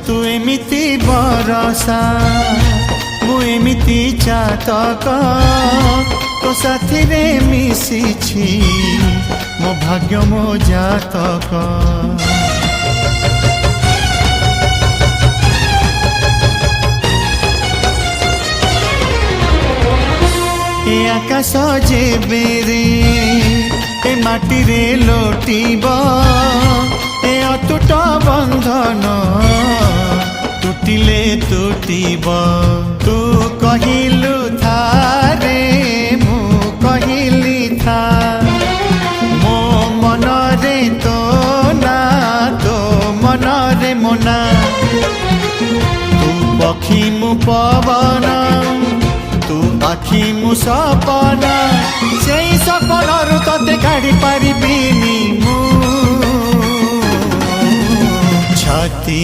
तू एमिति बरसा मु एमिति चातक तो साथी रे मिशिछि मो भाग्य मो जातक। ए आकाश जेबे रे ए माटी रे लोटिब ए अटूट बंधन टूटिले टूटिब। तू कहिलु था रे मु कहिली था मो मन रे तो ना तो मन रे मोना। तू पक्षी मु पवन तू आखि मु सपना से सपन तते काढ़ी पारिबिनी मु छाती।